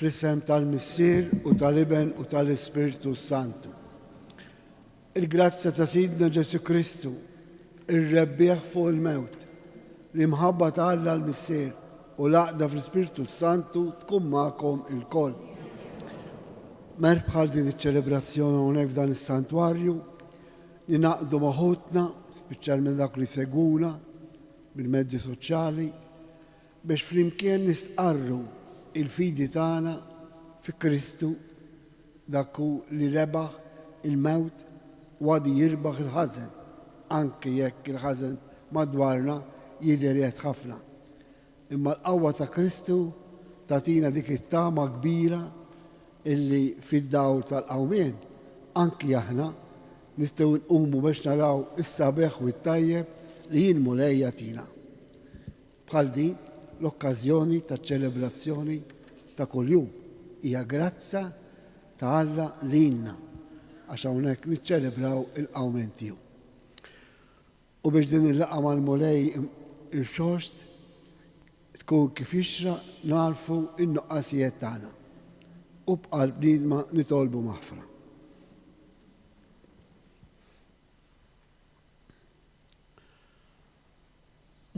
fl-isem tal-Missier u tal-Iben u tal-Ispiritu Santu. Il-grazzja ta' Sidna Ġesu Kristu, ir-rebbieħ fuq il-mewt, li mħabba ta' Alla l-Missier u l-għaqda fl-Ispiritu Santu tkun magħkom il-koll. Merbħal din iċ-ċelebrazzjoni hawnhekk f'dan is-santwarju li naqdu maħutna, speċjalment dak li seguna bil-mezzi soċjali, biex flimkien nistqarru il-fidi tagħna fi Kristu dakku li rebaħ il-mewt u għadi jirbaħ il-ħażen, anke jekk il-ħażen madwarna jidher qed ħafna. Imma l-qawwa ta' Kristu tagħtina dik it-tama kbira illi fid-dawl tal-qawmien anki aħna nistgħu nqumu biex naraw is-sabeħ u t-tajjeb li jinmu lejja tina. Bħal din l-okkażjoni taċ-ċelebrazzjoni ta' kuljum hija grazza ta' Alla lilna għax hawnhekk niċċelebraw il-qawmien tiegħu. U biex din il-laqgħa mal-mulej il-xost tkun kif jixraq narfu in-nuqqasijiet tagħna u bqalb bniedma nitolbu maħfra.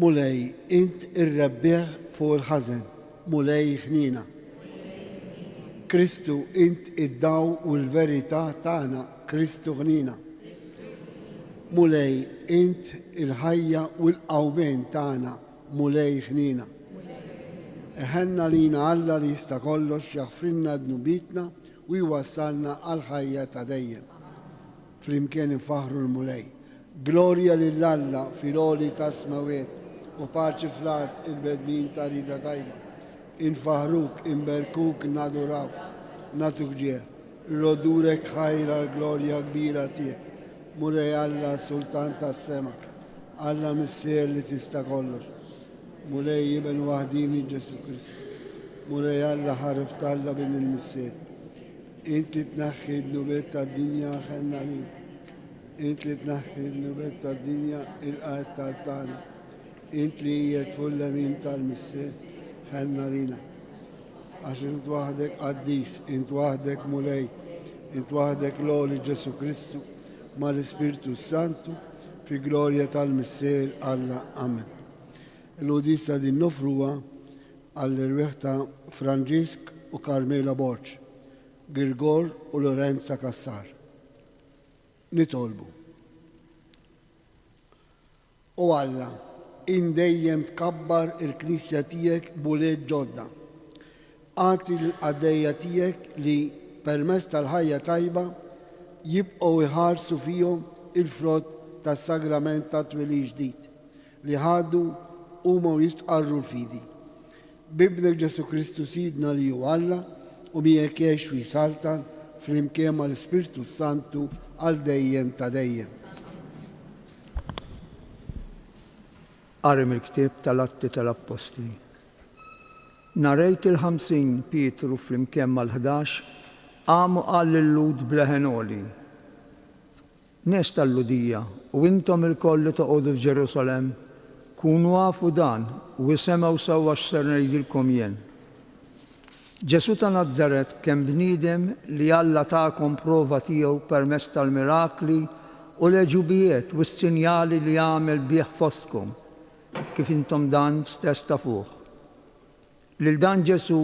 Mulej, int ir-rebbieħ fuq il-ħażen, mulej ħnina. Kristu, int id-daw u l-verità tagħna, Kristu ħnina. Mulej, int il-ħajja u l-qawmien tagħna, mulej ħnina. Eħenna lina Alla li jista' kollox jaħfrilna dnubitna u jwassalna għal ħajja ta' dejjem. Flimkien infaħru l-mulej. Glorja lill-Alla fil-għoli ta' smawiet u paċi fl-art il-bedmin ta' rida tajba. Infaħruk, inberkuk, naduraw, natuk ġieħ. Rodurek ħajra l-glorja kbira tiegħek. Mulej Alla sultan tas-sema, Alla missier li tista' kollox. Mulej Iben waħdini Ġesu Kristu. Mulej Alla ħarif Alla bin il-missier. Int li tnaħħi d-nubiet tad-dinja ħenna lin. Int li tnaħħi d-nubiet tad-dinja il-qajt tal-tana. Int li jiet full-lemin tal-missier ħenna lina. Għax int waħdek qaddis, int waħdek mulej, int waħdek l-għoli Ġesu Kristu ma l-Ispiritu Santu fi glorja tal-missier Alla. Amen. L-udissa din nofruwa għall-irwieħ ta' Franġisk u Karmela Borċ, Girgor u Lorenza Kassar. Nitolbu. U Alla, indejjem tkabbar il-Knisja tiegħek b'wlied ġodda. Għati l-għaddejja tiegħek li permezz tal-ħajja tajba jibqgħu iħarsu fihom il-frott tas-sagrament ta' twelid ġdid li ħadu huma jistqarru l-fidi. Bibnek Ġesu Kristu Sidna li hu Alla u miegħek jgħix u jsaltan flimkien mal-Ispiritu Santu għal dejjem ta' dejjem. Qari mill-ktieb tal-Atti tal-Apostli. Narejt il-50 Pietru flimkien mal-11 qamu qal lil-lud bleħenoli. Nies tal-Ludija u intom il-koll li toqgħodu f'Ġerusalemm kunu għafu dan u jisemgħu sewwa x'ser ngħidilkom jien. Ġesu ta' Nażaret kemm bniedem li Alla tagħkom prova tiegħu permezz tal-mirakli u l-eġubijiet u s-sinjali li jagħmel bih fostkom kif intom dan stess tafuh. Lil dan Ġesu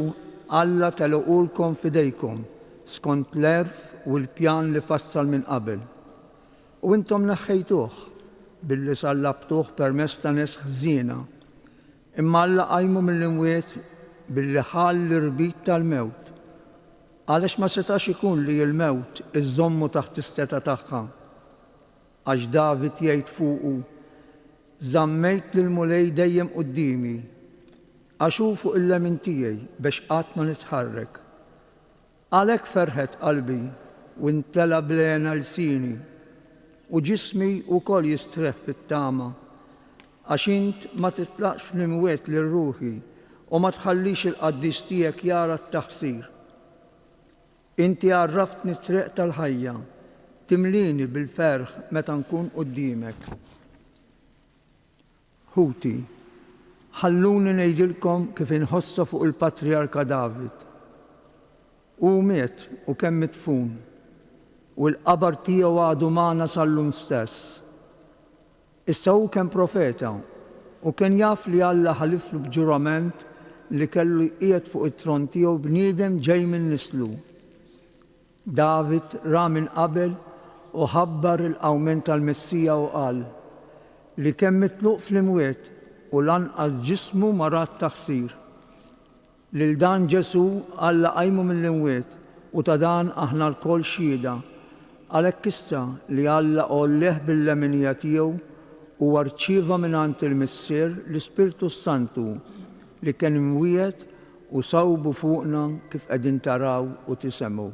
Alla telqulkom f'idejkom skont l-erf u l-pjan li fassal minn qabel. U intom neħħejtuh billi sallabtuh permezz ta' nies ħżiena, imma Alla qajmu mill-imwiet billi ħall l-irbit tal-mewt. Għaliex ma setax ikun li l-mewt iżommu taħt is-seta tagħha. Għax David jgħid fuqu, żammejt lill-mulej dejjem qudiemi, għax hu fuq il-lemin tiegħi biex qatt ma nitħarrek. Għalhekk ferħet qalbi u ntela blena lsini u ġismi wkoll jistreħ fit-tama, għax int ma titlaqx fl-imwiet lir-ruħi u ma tħallix il-qaddis tiegħek jara t-taħsir. Inti għarraftni t-triq tal-ħajja, timlini bil-ferħ meta nkun quddiemek. Ħuti, ħalluni ngħidilkom kif inħossa fuq il-Patriarka David. u miet u kemm mitfun u l-qabar tiegħu għadu magħna sal-lum stess. Issa hu kien profeta u kien jaf li Alla ħaliflu b'ġurament li kellu qiegħed fuq it-tron tiegħu bniedem ġej minn nislu. David ra minn qabel u ħabbar il-qawmen tal-Messija u qal li kemm mitluq fl-imwiet u lanqas ġismu marat taħsir. Lil dan Ġesu Alla qajmu mill-imwiet u ta' dan aħna l-kol xhieda. Għalhekk issa li Alla qolleh bil-leminija tiegħu u rċieva mingħand il-Missier l-Ispirtu Santu li kien imwiet u sawbu fuqna kif qegħdin taraw u tisemgħu.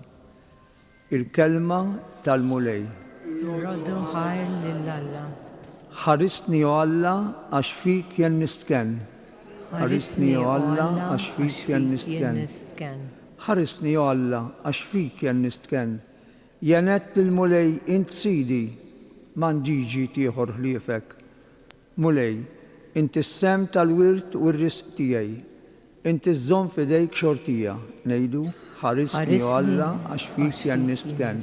Il-kelma tal-mulej. Roddu ħajr lill-Alla. Ħarisni o Alla għax fik jien nistken. Ħarisni o Alla għax fik jien nistken. Ħarisni o Alla għax fik jien nistken. Jenet lil-mulej int sidi m'għandix ieħor ħliefek. Mulej, inti s-sem tal-wirt u r-risq tiegħi. Inti żżomm f'idejk xortija. Ngħidu ħarisni o Alla għax fik jien nistken.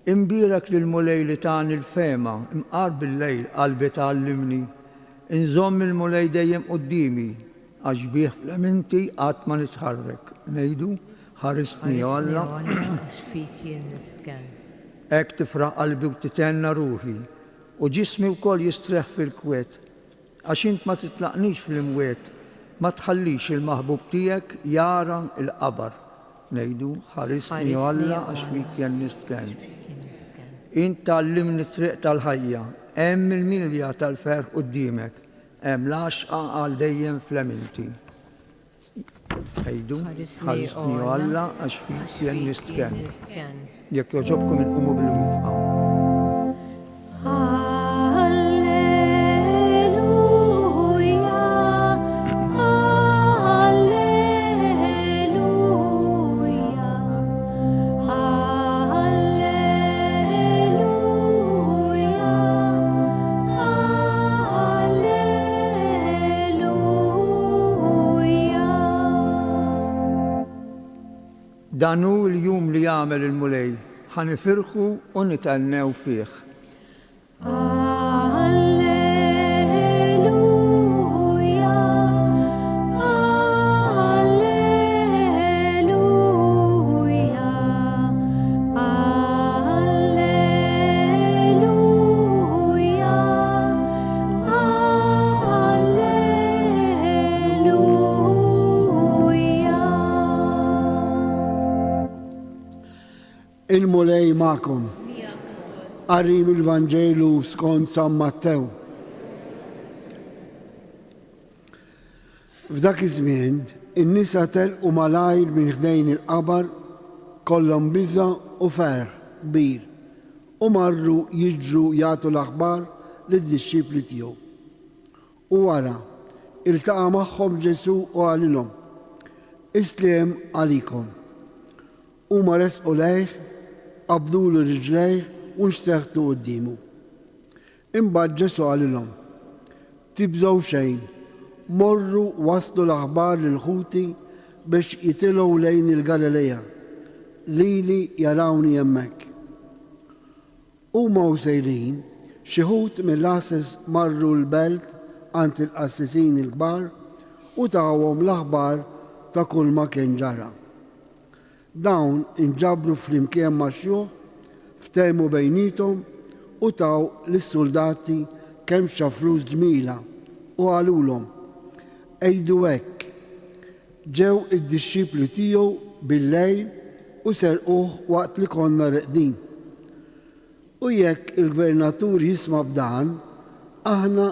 Imbierak lil-mulej li tani l-fema imqar bil-lejl qalbi tgħallimni. Inżomm il-mulej dejjem qudiemi għax bih fl-eminti qatt ma nitħarrek. Ngħidu ħarisni o Alla għax fik jien nistken. Hekk tifraq qalbi u titenna ruħi u ġismi wkoll jistreħ fil-kwiet għax int ma titlaqnix fl-imwiet ma tħallix il-maħbub tiegħek jara l-qabar. Ngħidu ħarisni o Alla għax fik jien nistken. Int tallimni triq tal-ħajja, hemm il-milja tal-ferħ quddiemek, hemm l-għaxqa għal dejjem fl-eminti. Ngħidu ħarisni o Alla għax fik jien nistken. Jekk joġobkom inqumu bil-wifqa. Dan hu l-jum li jagħmel il-mulej, ħanifirħu u nitennew fih. Il-mulej ma'kom. Qari mill-Vanġelu skont San Mattew. F'dak iż-żmien, in-nisa telqu malajr minn ħdejn il-qabar kollhom biża' u ferħ kbir u marru jiġru jagħtu l-aħbar lid-dixxipli tiegħu. U wara iltaqa' magħhom Ġesu u għalilhom: Isliem għalikom. Huma resqu lejh, qabdulu riġlejh u nxteħtu quddiemu. Imbagħad Ġesu għalilhom: Tibżgħu xejn, morru waslu l-aħbar lill-ħuti biex jitilgħu lejn il-Galileja, lili jarawni hemmhekk. Huma sejrin xi ħud mill-għases marru l-belt għand il-qassisin il-kbar u tawhom l-aħbar ta' kull ma kien ġara. Dawn inġabru flimkien maxjuħ, ftehmu bejnietom u taw lis-soldati kemm flus ġmila u għalulhom: Ejdu hekk, ġew id-dixxipli tiegħu bil-lejl u serquh waqt li konna reqdin. U jekk il-gvernatur jisma' b'dan, aħna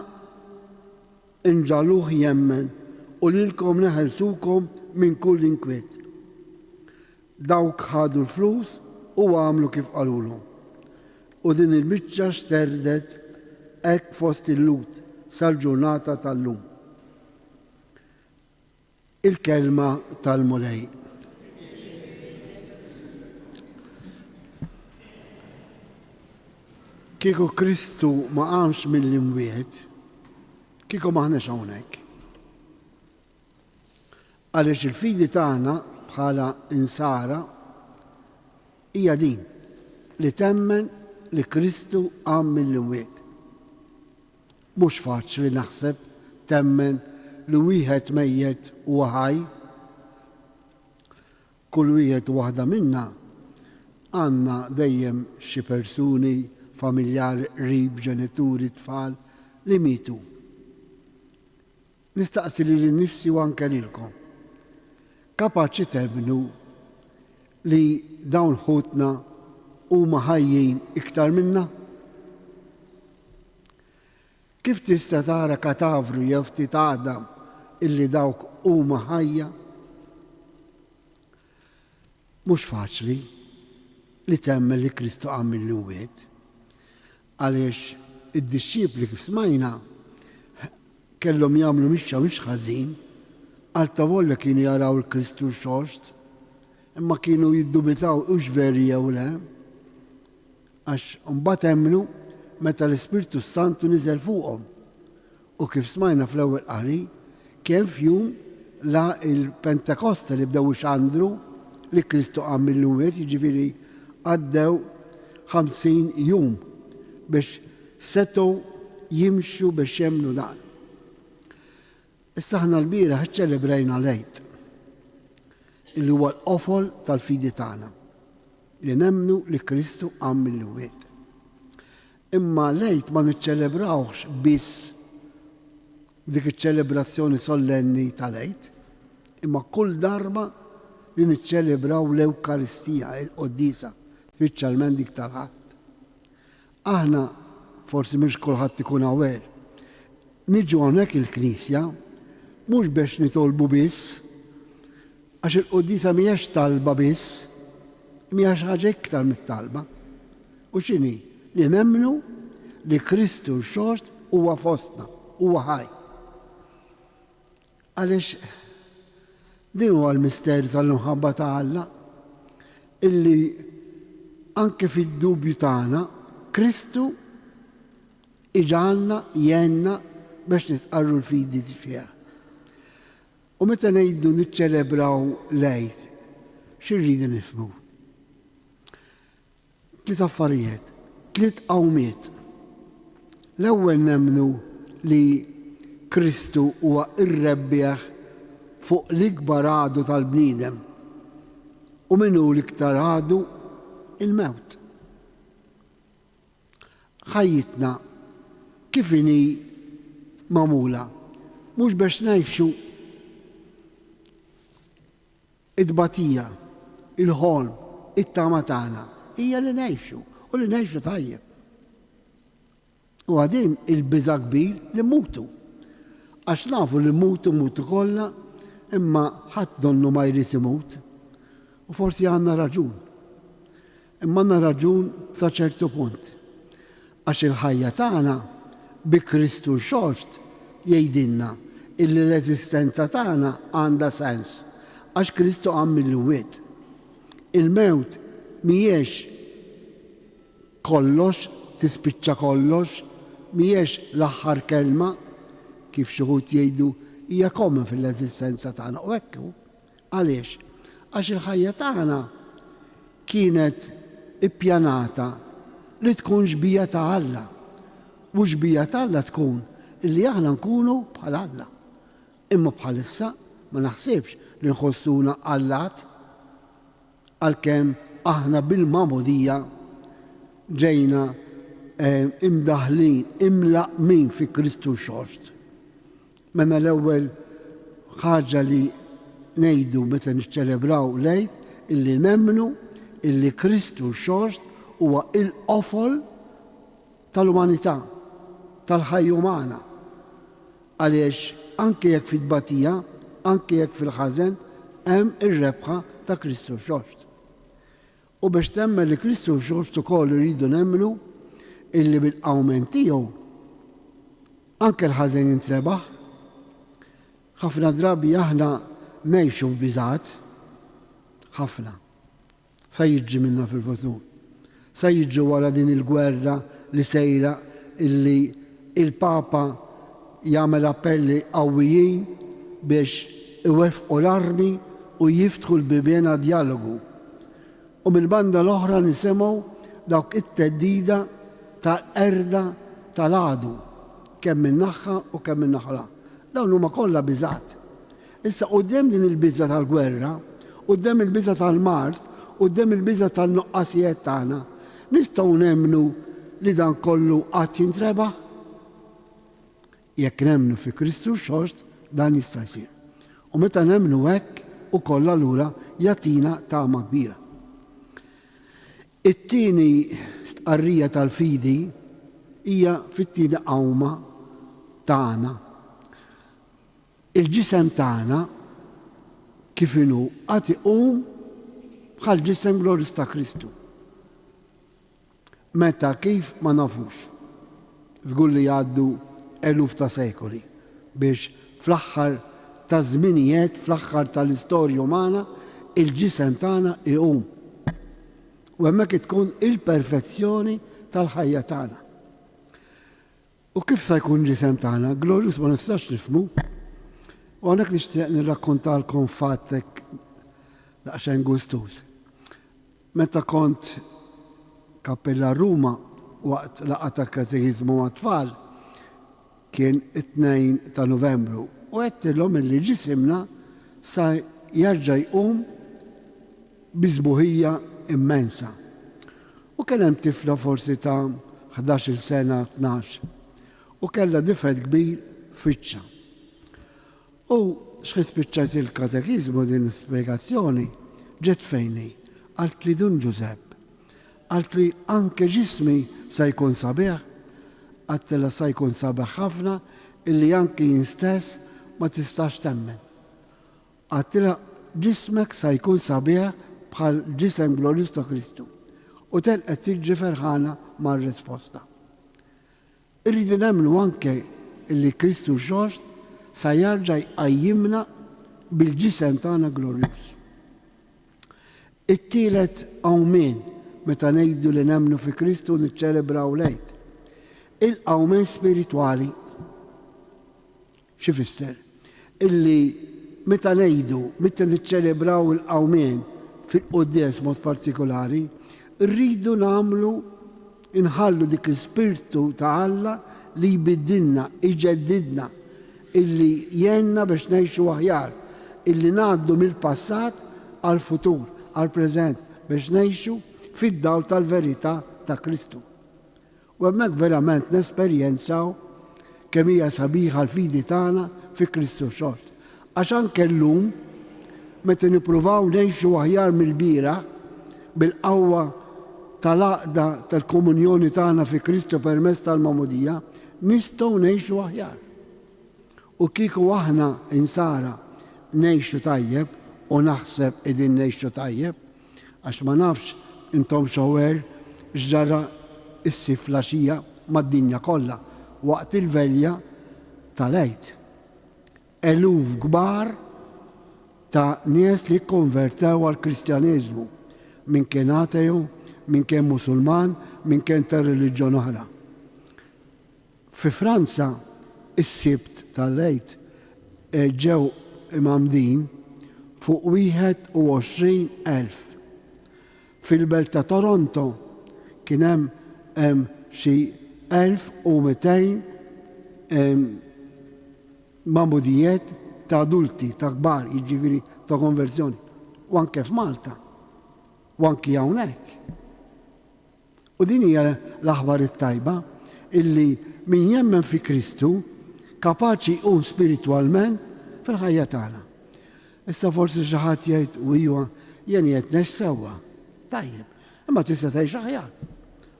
inġaluh jemmen u lilkom neħelsukom minn kull inkwiet. Dawk ħadu l-flus u għamlu kif qalulhom. U din il-biċċa xterdet hekk fost il-lut sal-ġurnata tal-lum. Il-kelma tal-mulej. Kieku Kristu ma qamx mill-imwiet, kieku maħnex hawnhekk. Għaliex il-fidi tagħna bħala insara hija din li temmen li Kristu qam mill-imwiet. Mhux faċli naħseb temmen li wieħed mejjed huwa ħaj. Kull wieħed waħda minna għandna dejjem xi persuni familjari qrib, ġenituri, tfal li mietu. Nistaqsi li nnifsi u anke lilkom. Kapaċi temnu li dawn ħutna huma ħajjin iktar minna? Kif tista' tara katavru jew ftit għadam illi dawk huma ħajja? Mhux faċli li temmen li Kristu qam mill-imwiet, għaliex id-dixxipli kif smajna kellhom jagħmlu mixxa mhix ħażin, għal tavolja kienu jaraw il-Kristu xost, imma kienu jiddubitaw hux veri jew le, għax mbagħad hemmnu meta l-Ispirtu Santu niżel fuqhom. U kif smajna fl-ewwel qari, kien fjum la il-Pentekosta li bdew ixandru li Kristu qam mill-imwiet, jiġifieri għaddew 50 jum biex setgħu jimxu biex jemmnu dan. Issa aħna l-bieraħ iċċelebrajna l-Għid, illi huwa l-qofol tal-fidi tagħna, li nemmnu li Kristu qam mill-imwiet. Imma l-Għid ma niċċelebrawx biss dik iċ-ċelebrazzjoni solenni tal-Għid, imma kull darba li niċċelebraw l-Ewkaristija, il-Qoddisa, speċjalment dik tal-Ħadd. Aħna forsi mhux kulħadd ikun aware, niġu hawnhekk il-Knisja mhux biex nitolbu biss, għax il-Qoddisa mhijiex talba biss, mhijiex ħaġa iktar mit-talba. U x'inhi? Li nemmnu li Kristu xost huwa fostna, huwa ħaj. Għaliex din huwa l-misterju tal-imħabba ta' Alla, illi anke fid-dubju tagħna Kristu iġalna jenna biex nitqarru l-fidi fih. U meta ngħidu niċċelebraw l-Għid, x'irridu nifhmu? Tliet affarijiet, tliet qawmiet. L-ewwel nemmnu li Kristu huwa ir-rebbieħ fuq l-ikbar għadu tal-bniedem u minnu l-iktar għadu il-mewt. Ħajjitna kif inhi magħmula mhux biex ngħixu id-batija, il-ħolm, it-tama tagħna, hija li ngħixu u li ngħixu tajjeb. U għadin il-biża' kbir li mmutu. Għax nafu li mmutu kollha, imma ħadd donnu ma jrid imut. U forsi għandna raġun. Imma għandna raġun sa ċertu punt. Għax il-ħajja tagħna bi Kristu xost jgħidilna illi l-eżistenza tagħna għandha sens. Għax Kristu qam mill-imwiet. Il-mewt mhijiex kollox, tispiċċa kollox, mhijiex l-aħħar kelma, kif xi wħud jgħidu hija common fil-eżistenza tagħna. U hekk hu. Għaliex? Għax il-ħajja tagħna kienet ippjanata li tkun xbija ta' Alla. U xbija ta' Alla tkun illi aħna nkunu bħal Alla. Imma bħalissa ma naħsibx li nħossuna Allat għalkemm aħna bil-mamudija ġejna imdaħlin, imlaqmin fi Kristu xost. Mena l-ewwel ħaġa li ngħidu meta niċċelebraw l-Għid illi nemmnu illi Kristu xost huwa il-qofol tal-umanità, tal-ħajja umana. Għaliex anke jekk fit-tbatija, anke jekk fil-ħażen, hemm ir-rebħa ta' Kristu xost. U biex temmen li Kristu xost ukoll iridu nemmnu illi bil-qawmen tiegħu anke l-ħażen jintrebaħ. Ħafna drabi aħna ngħixu f'biżgħat, ħafna. Sa jiġri minnha fil-futur. Sa jiġri wara din il-gwerra li sejra illi il-Papa jagħmel appelli qawwijin biex iwefqu l-armi u jiftħu l-bibjena dialogu. U mill-banda l-oħra nisimgħu dawk it-teddida tal-erda tal-għadu, kemm minn naħa u kemm minn naħla. Dawn huma kollha biżgħat. Issa quddiem din il-biża tal-gwerra, quddiem il-biża tal-mart, quddiem il-biża tal-nuqqasijiet tagħna, nistgħu nemmnu li dan kollu qatt jintreba? Jekk nemmnu fi Kristu xost, dan jista' jsir. U meta nemmnu hekk ukoll allura jagħtina tama kbira. It-tieni stqarrija tal-fidi hija fit-tieni qawma tagħna. Il-ġisem tagħna kif inhu qatt iqum bħal ġisem glorjus ta' Kristu. Meta kif ma nafux. Żgur li jgħaddu eluf ta' sekoli biex fl-aħħar ta' żminijiet, fl-aħħar tal-istorja umana, il-ġisem tagħna iqum. U hemmhekk tkun il-perfezzjoni tal-ħajja tagħna. U kif se jkun ġisem tagħna? Glorjus ma nistax nifhmu. U hawnhekk nixtieq nirrakkontalkom fattek daqsxejn gustus. Meta kont kappella Ruma waqt laqgħa ta' katekiżmu għat-tfal kien it-2 ta' Novembru u għedtilhom li ġisimna sa jerġa' jqum biżbuħija immensa. U kien hemm tifla forsi ta' 11 sena 12 u kellha difett kbir fiċċa. U x'ħed spiċċajt il-katekiżmu din l-ispjegazzjoni ġiet fejni, qalt li dun Ġusepp, qalt li anke ġismi se jkun sabiħ, għattela se jkun sabiħ ħafna illi anke jien stess ma tistax temmen. Għattela ġismek se jkun sabiħ bħal ġisem glorjus ta' Kristu. U telqet tiġi ferħana mar-risposta. Irridu nemmnu anke illi Kristu xost se jerġa' jqajjimna bil-ġisem tagħna glorjus. It-tielet qawmien meta ngħidu li nemmnu fi Kristu niċċelebraw lejt. Il-qawmien spiritwali xi fisser? Illi meta ngħidu, meta niċċelebraw il-qawmien fil-quddies mod partikolari, rridu nagħmlu inħallu dik l-Spiritu ta' Alla li jbiddilna, iġeddidna, illi jenna biex ngħixu aħjar, illi ngħaddu mill-passat għall-futur, għall-preżent biex ngħixu fid-dawl tal-verità ta' Kristu. U hemmhekk verament nesperjenzaw kemm hija sabiħa l-fidi tagħna fi Kristu xost. Għax anke llum meta nippruvaw ngħixu aħjar mill-bira bil-qawwa tal-għaqda tal-komunjoni tagħna fi Kristu permezz tal-Magħmudija, nistgħu ngħixu aħjar. U kieku aħna insara ngħixu tajjeb u naħseb qegħdin ngħixu tajjeb, għax ma nafx intom xawer x'ġara issi flaxija mad-dinja kollha waqt il-velja tal-għid. Eluf kbar ta' nies li konvertew għall-Kristjaneżmu minn kien ateu, minn kien Musulman, minn kien ta' reliġjon oħra. Fi Franza is-sibt tal-għid ġew imamdin fuq 21,000. Fil-belt ta' Toronto kien hemm xi 1200 mamudijiet ta' adulti, ta' kbar, jiġifieri ta' konverzjoni. U anke f'Malta, u anke hawnhekk. U din hija l-aħbar it-tajba illi min jemmen fi Kristu kapaċi jkun spiritwalment fil-ħajja tagħna. Issa forsi xi ħadd jgħid u iva jien qed nex sewwa. Tajjeb, imma tista' tgħix aħjar.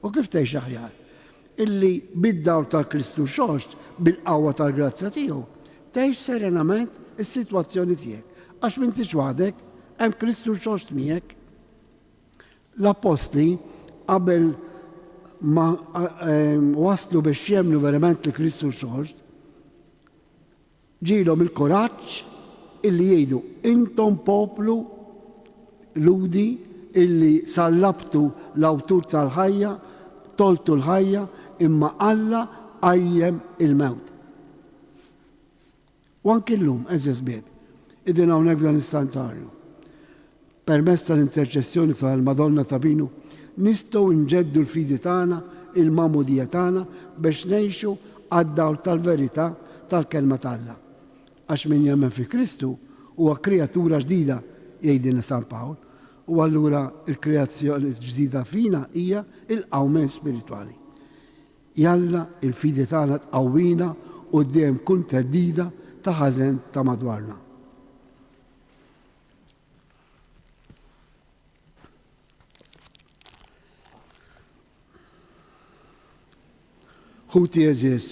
U kif tgħix aħjar? Illi bid-dawl tal-Kristu xost bil-qawwa tal-grazzja tiegħu tgħix serenament is-sitwazzjoni tiegħek. Għax m'intix waħdek, hemm Kristu xost miegħek. L-apostli qabel ma waslu biex jemmnu verament li Kristu xost, ġielhom il-kuraġġ illi jgħidu intom poplu ludi illi sallabtu l-awtur tal-ħajja, toltu l-ħajja, imma Alla qajjem il-mewt. U anke llum, eżis bieb, idin hawnhekk f'dan is-santarju. permezz tal-interċessjoni tal-Madonna ta' Binu, nistgħu nġeddu l-fidi tagħna, il-mamudija tagħna biex ngħixu għad-dawl tal-verità tal-kelma tagħna. Għax min jemmen fi Kristu huwa kreatura ġdida, jgħidilna San Pawl, u allura il-kreazzjoni ġdida fina hija il-qawmen spiritwali. Jalla il-fidi tagħna tqawwina quddiem kull theddida ta' ħażen ta' madwarna. Ħuti eżis,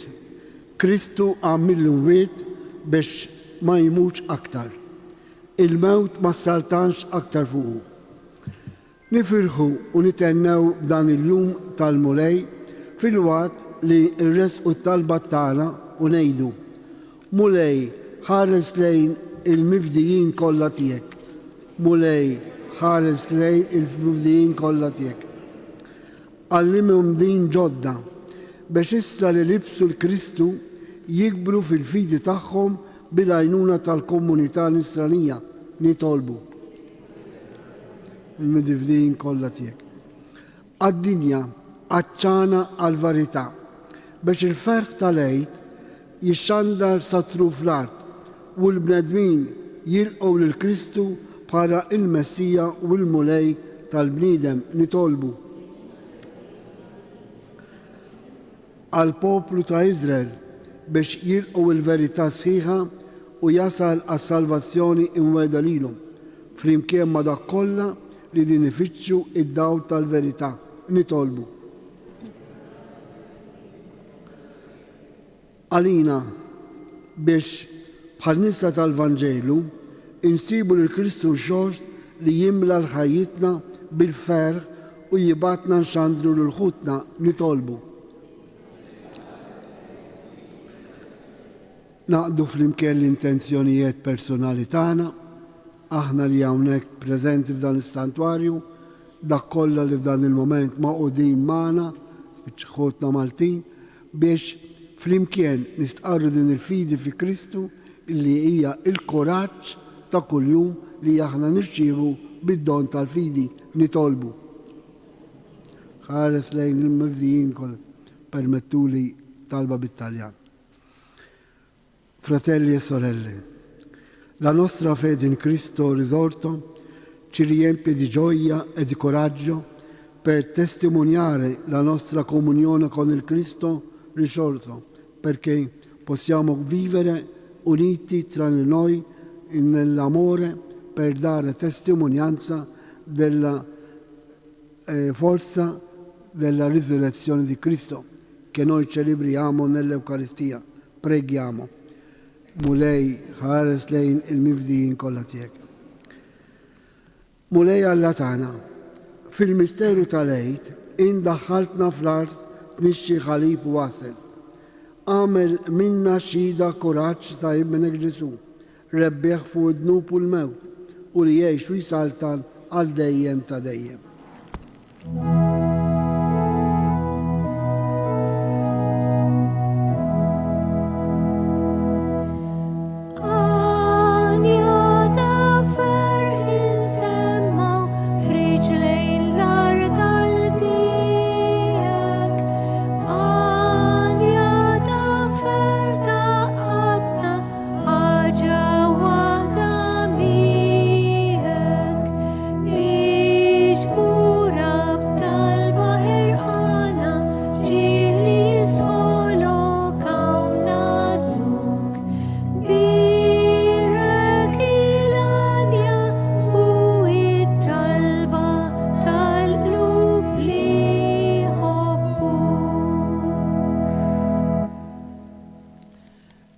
Kristu għamillu wiet biex ma jmutx aktar. Il-mewt ma saltanx aktar fuqu. Nifirħu u nitennew dan il-jum tal-mulej fil-waqt li r-resqu talba tagħna u ngħidu: Mulej ħares lejn il-mifdijin kollha tiegħek. Mulej ħares lejn il-mifdijin kollha tiegħek. Għallimhom din ġodda biex issa li libsu l-Kristu jikbru fil-fidi tagħhom bil-għajnuna tal-komunità nisranija nitolbu. Il-midifdijin kollha tiegħek. Għad-dinja għaċċana għal-verità biex il-ferħ tal-għid jixxandar satru fl-art u l-bnedmin jilqgħu lill-Kristu bħala il-Messija u l-mulej tal-bniedem nitolbu. Għal-poplu ta' Izrael biex jilqgħu il-verità sħiħa u jasal għas-salvazzjoni imweda lilhom flimkien ma' dak kollha li din ifittxu id-dawl tal-verità nitolbu. Għalina biex bħal nisa tal-Vanġelu insibu lill-Kristu xogħol li jimla l-ħajjitna bil-ferħ u jibatna nxandru l-ħutna nitolbu. Naqdu flimkien l-intenzjonijiet personali tagħna, aħna li hawnhekk preżenti f'dan is-santwarju, dak kollha li f'dan il-moment maqudin magħna fiċ-ħutna Maltin biex flimkien nistqarru din il-fidi fi Kristu li hija il-kuraġġ ta' kuljum li aħna nirċievu bid-don tal-fidi nitolbu. Ħares lejn il-mifdijin kollha permettuli talba bit-Taljan. Fratelli e sorelle, la nostra fede in Cristo risorto ci riempie di gioia e di coraggio per testimoniare la nostra comunione con il Cristo risorto, perché possiamo vivere uniti tra noi nell'amore per dare testimonianza della forza della risurrezione di Cristo che noi celebriamo nell'Eucaristia. Preghiamo. Mulej ħares lejn il-mifdijin kollha tiegħek. Mulej Alla tagħna, fil-misteru tal-għid indaħħaltna fl-art tnixxi ħalib wasel. Għamel minna xhieda kuraġġ ta' ibnek Ġesu, rebbieħ fuq id-dnub u l-mewt u li jgħix u jsaltan għal dejjem ta' dejjem.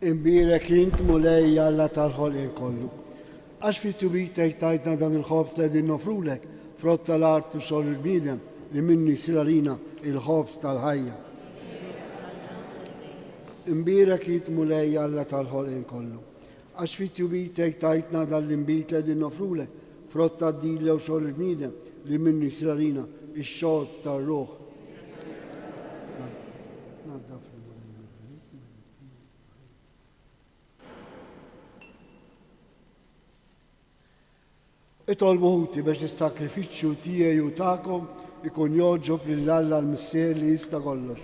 Imbirek int mulej Alla tal-ħolqien kollu. Għax fit-tubita tajtna dan il-ħobs li din nofrulek, frott tal-art u xogħol il-bniedem li minni sirarina il-ħobs tal-ħajja. Imbirek int mulej Alla tal-ħolqien kollu. Għax fit-tubita tajtna dan l-imbit li din nofrulek, frott tad-dili u xogħol il-bniedem li minni sirarina il-xogħol tal-ruħ. Itolbu ħuti biex is-sakrifiċċju tiegħi u tagħkom ikun joġob lill-Alla l-Missier li jista' kollox.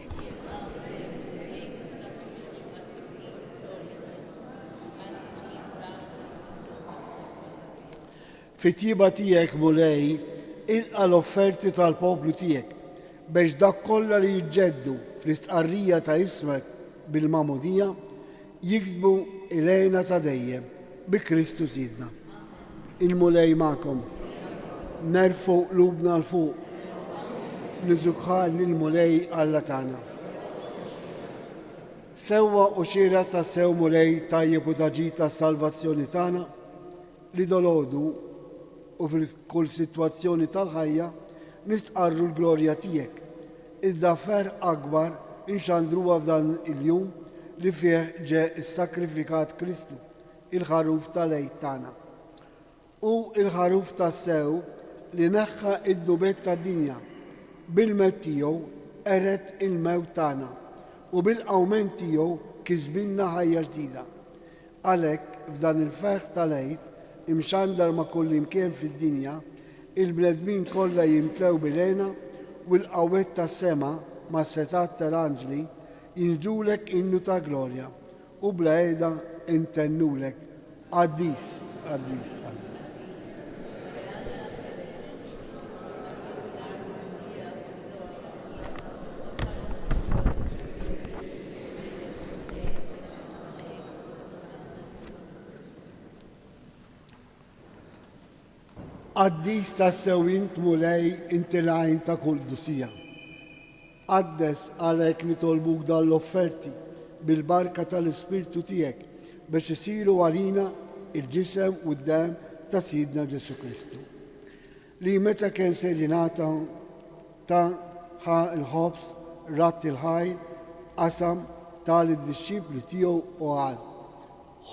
Fit-tjiba tiegħek mulej ilqa' l-offerti tal-poplu tiegħek biex dak kollha li jiġġeddu fl-istqarrija ta' ismek bil-mamudija jiksbu ilejna ta' dejjem bi Kristu Sidna. Il-mulej magħkom. Nerfu qlubna l-fuq. Niżukħal lill-mulej Alla tagħna. Sewwa u xira ta' sew mulej tajjeb u taġi tas-salvazzjoni tagħna li dolodu u fil-kull sitwazzjoni tal-ħajja nistqarru l-glorja tiegħek. Id-daffer akbar inxandruha f'dan il-jum li fih ġe s-sakrifikat Kristu, il-ħaruf tal-Għid tagħna. U il-ħaruf tas-sew li neħħa id-dubet tad-dinja bil-mewt tiegħu eret il-mewt tagħna u bil-qawment tiegħu kisbilna ħajja ġdida. Għalhekk f'dan il-ferħ tal-Għid imxandar ma' kull imkien fid-dinja, il-bnedmin kollha jimtlew bil-għena u l-qawwet tas-sema ma' setat tal-anġli jinġulek innu ta' glorja u bla qiegħda intennulek qaddis, qaddis. Qaddis tas-sewint mulej inti l-għajn ta' kull dusija. Qaddes għalhekk nitolbuk dan l-offerti bil-barka tal-Ispirtu tiegħek biex isiru għalina il-ġisem u d-dem ta' Sidna Ġesu Kristu. Li meta kien se jingħata ta' ħa il-ħobs rat il-ħaj qasam tal-disċipli tiegħu u qal: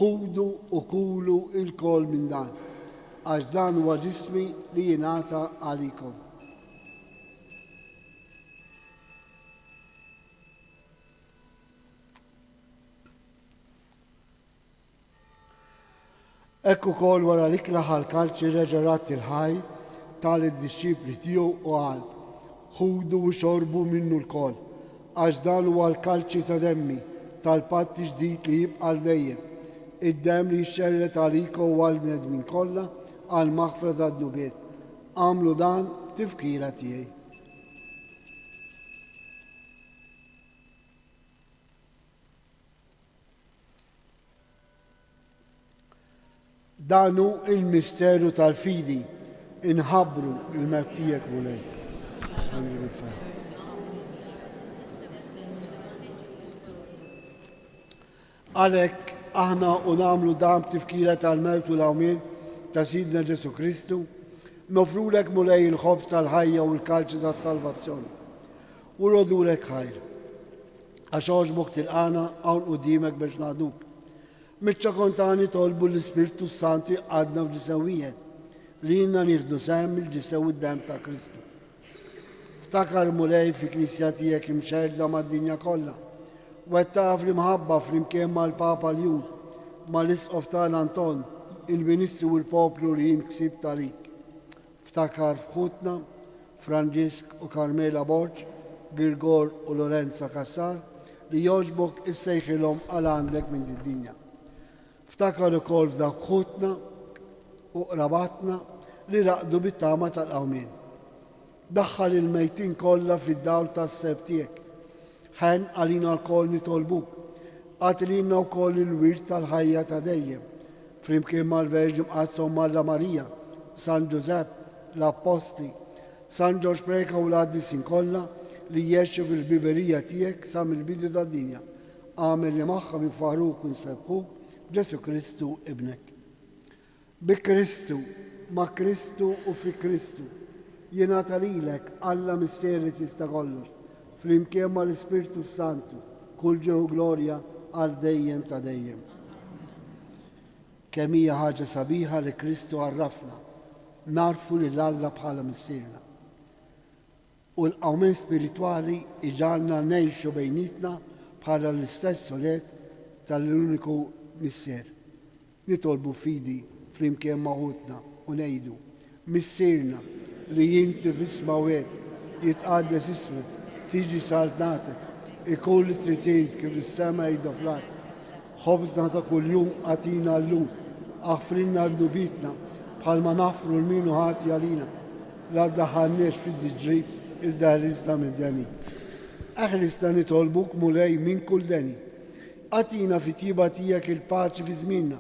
ħudu u kulu il-kol minn dan, għax dan huwa ġismi li jingħata għalikom. Ekku kol wara l-ikla ħal-kalċi reġarat il-ħaj tal-disċipli tiegħu u qal: ħudu u xorbu minnu l-kol, għax dan huwa l-kalċi ta' demmi tal-patti ġdid li jibqa' dejjem, id-dem li jxerret għalikom u għall-bnedmin kollha għal-maħfra tad-nubiet. Għamlu dan tifkira tiegħi. Danu il-misteru tal-fidi inħabbru il-mewt tiegħek mulej. Għalhekk aħna u nagħmlu dan tifkira tal-mewt u l-awmien ta' Sidna Ġesu Kristu, nofrulek mulej il-ħobs tal-ħajja u l-kalċi tas-salvazzjoni. U rodulek ħajr. Għax għoġbok tilqana hawn quddiemek biex ngħaduk. Miċċa kontani tolbu l-Ispirtu Santi għadna f'ġisewijiet li jinna nieħdu sehem il-ġisew id-dem ta' Kristu. Ftakar mulej fi Knisja tiegħek imxerda mad-dinja kollha. Wettaq fl-imħabba flimkien mal-Papa Ljum, mal-Isqof tagħna Anton, il-Ministri u l-poplu li jinksib talik. Ftakar f'Ħutna, Franġisk u Karmela Borġ, Girgor u Lorenza Kassar li joġbok issejħilhom għal għandek minn id-dinja. Ftakar ukoll f'dak Ħutna u qrabatna li raqdu bit-tama tal-qawmien. Daħħal il-mejtin kollha fid-dawl tas-seb tiegħek. Ħen għalina l-koll nitolbuk. Għatlina wkoll il-wirt tal-ħajja ta' dejjem. Flimkien mal-Verġi Mqassom Malla Marija, San Giuseppe, l-Apostli, San Ġorġ Preka u l-Qaddisin kollha li jgħixu fil-biberija tiegħek sa mill-bidu tad-dinja. Għamel li magħha minn faħruk u nsebbħuk Ġesu Kristu ibnek. Bi Kristu, ma' Kristu u fi Kristu jingħata lilek Alla Missier li tista' kollox, flimkien mal-Ispirtu Santu, kull ġew glorja għal dejjem ta' dejjem. Kemm hija ħaġa sabiħa li Kristu għarrafna, narfu li l-Alla bħala missierna. U l-qawmen spiritwali iġalna ngħixu bejnietna bħala l-istess solet tal-uniku missier. Nitolbu fidi flimkien ma' Ħutna u ngħidu: missirna li jinti fis-smawet jitqaddes ismu tiġi saltnatek ikun li tritint kif is-sema jidda fl-ard. Ħobżna ta' kuljum għatina llum aħfrinna d-nubitna bħalma nafru l-minu ħati għalina la ddaħħalniex fi ġrib iżda ħrisna mid-deni. Aħrisna nitolbuk mulej minn kull deni. Għatina fi tiba tijak il-paċi fi żminna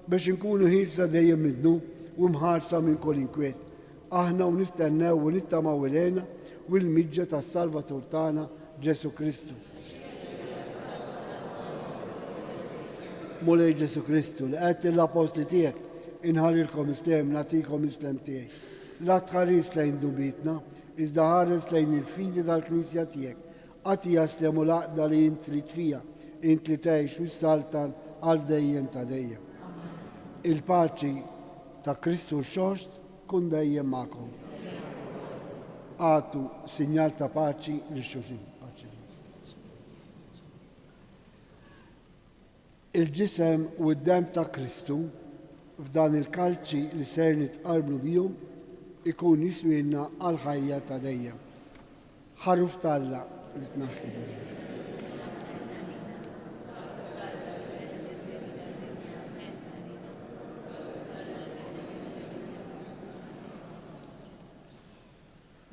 biex nkunu ħilsa dejjem midnu u mħarsa minn kull inkwiet. Aħna u nistennew u nittamaw ilena u l-miġġa tas-Salvatur tagħna Ġesu Kristu. Mulej Ġesu Kristu li qed l-apostli tiegħek inħallilkom islem nagħtikom islem tiegħi. La tħares lejn dubitna, iżda ħares lejn il-fidi tal-Knisja tiegħek. Għati jaslem u laqda li int trid fija, int li tgħix fis-saltan għal dejjem ta' dejjem. Il-paċi ta' Kristu xost kun dejjem magħkom. Għatu sinjal ta' paċi li xulxin. Il-ġisem u d-dem ta' Kristu f'dan il-kalċi li ser nitqarblu bihom ikun jiswilna għal ħajja ta' dejjem. Ħarruf talla li tnaħħi.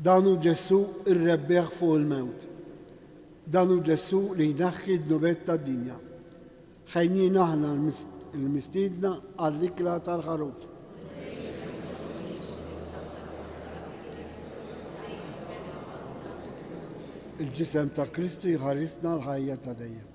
Danu Ġesu ir-rebbeħ fuq il-mewt. Danu Ġesu li jnaħħi d-nubet tad-dinja. ħajnien aħna l-mistiedna għall-ikla tal-ħaruf. Il-ġisem ta' Kristu jħarisna l-ħajja ta' dejjem.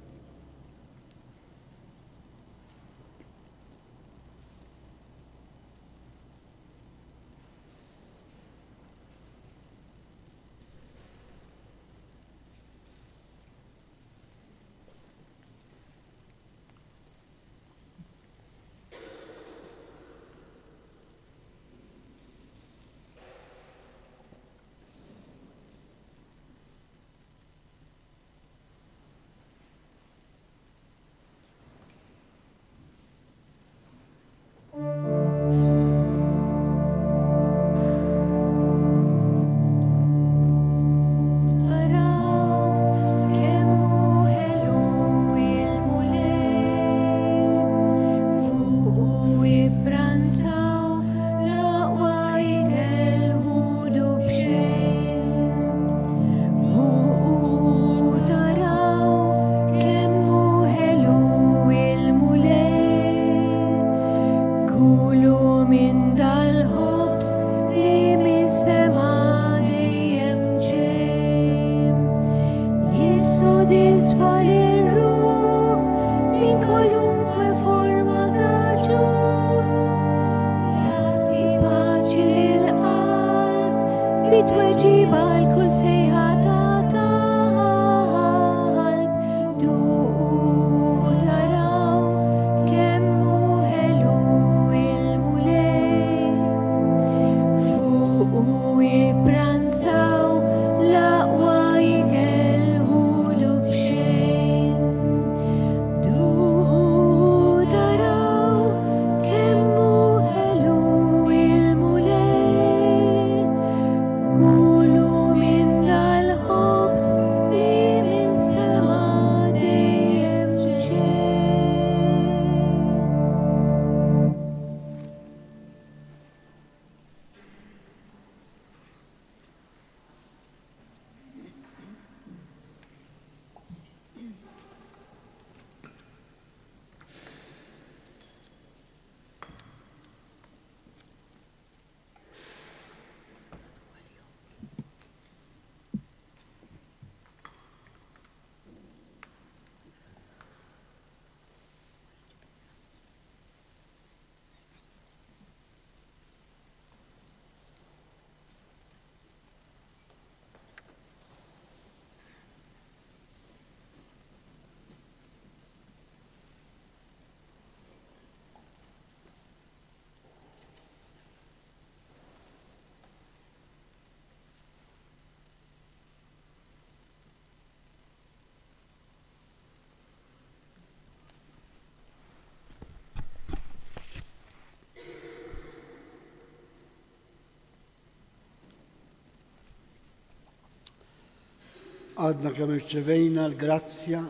Għadna kemm irċevejna l-grazzja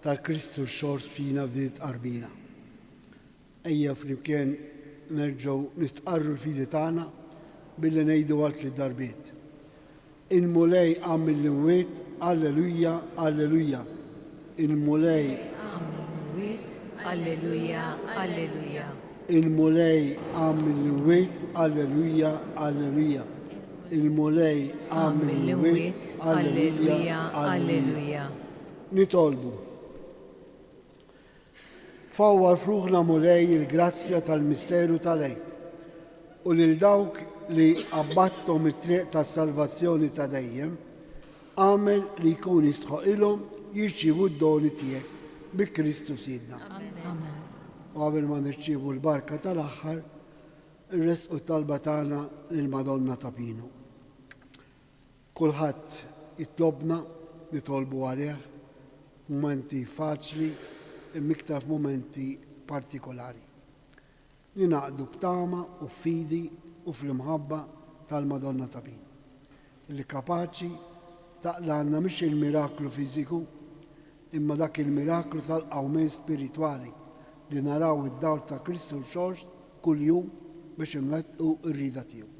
tal-Kristu xort fina f'din qarbina. Ejja flimkien nerġgħu nistqarru l-fidi tagħna billi ngħidu għal 3 darbiet. Il-mulej għam mill-imwiet, alleluja, alleluja. Il-mulej Wit, alleluja, alleluja. il-mulej għam mill-imwiet, alleluja, alleluja. Il-mulej għam mill-imwiet, alleluja, alleluja. Nitolbu. Fawwar fruħna mulej il-grazzja tal-misteru tal-lej u lil dawk li abbattom it-triq tas-salvazzjoni ta' dejjem, għamel li jkun jistħoqilhom jirċievu d-doni tiegħek bi Kristu Sidna. U qabel ma nirċievu l-barka tal-aħħar, irresqu t-talba tagħna lill-Madonna ta' Pinu. Kulħadd jitlobna nitolbu għalih momenti faċli imiktar f'momenti partikolari. Li naqdu b'tama u f'fidi u fl-imħabba tal-Madonna ta' Pinu. Li kapaċi taqlanna mhix il-miraklu fiżiku imma dak il-miraklu tal-qawmen spiritwali li naraw id-dawl ta' Kristu xorx kuljum biex imwettqu r-rida tiegħu.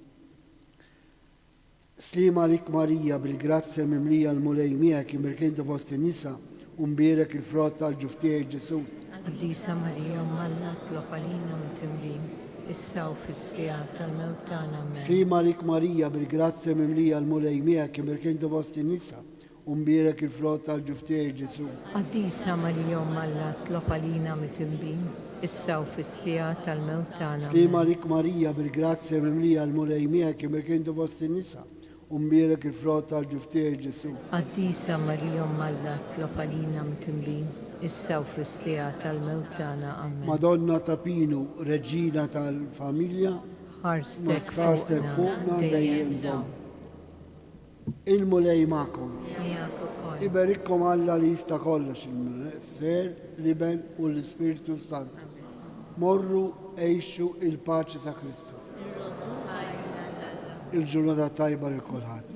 Slima lik Marija bil-grazzja mimlija l-mulej miegħek immirkejn fost in-nisa u mbierek il-frott tal-ġuftijaj Ġesu. Qaddisa Marija Malla tlob għalina mit-timlin, issa u fis-sija tal-mewt tagħna. Amen. Slima lik Marija bil-grazzja mimlija l-mulej miegħek immirkejn fost in-nisa u mbierek il-frott tal-ġuftijaj Ġesu. Qaddisa Marija Malla tlob għalina mit-timlin, issa u fis-sija tal-mewt tagħna. Slima lik Marija bil-grazzja mimlija l-mulej miegħek immirkejn fost in-nisa u mbierek il-frott tal-ġuftijaj Ġesu. Qaddisa Marija Malla tlob għalina mit-timlin, issa u fis-sija tal-mewt tagħna. Amen. Madonna ta' Pinu, reġina tal-familja, Ħarstek ħarstek fuqna dejjem żomm. Il-mulej ma'kom. Miegħek ukoll. Iberikkom Alla li jista' kollox il-Ser, l-Iben u l-Ispiritu Sant. Morru għejxu il-paċi ta' Kristu. Il-ġurnata tajba lil kulħadd.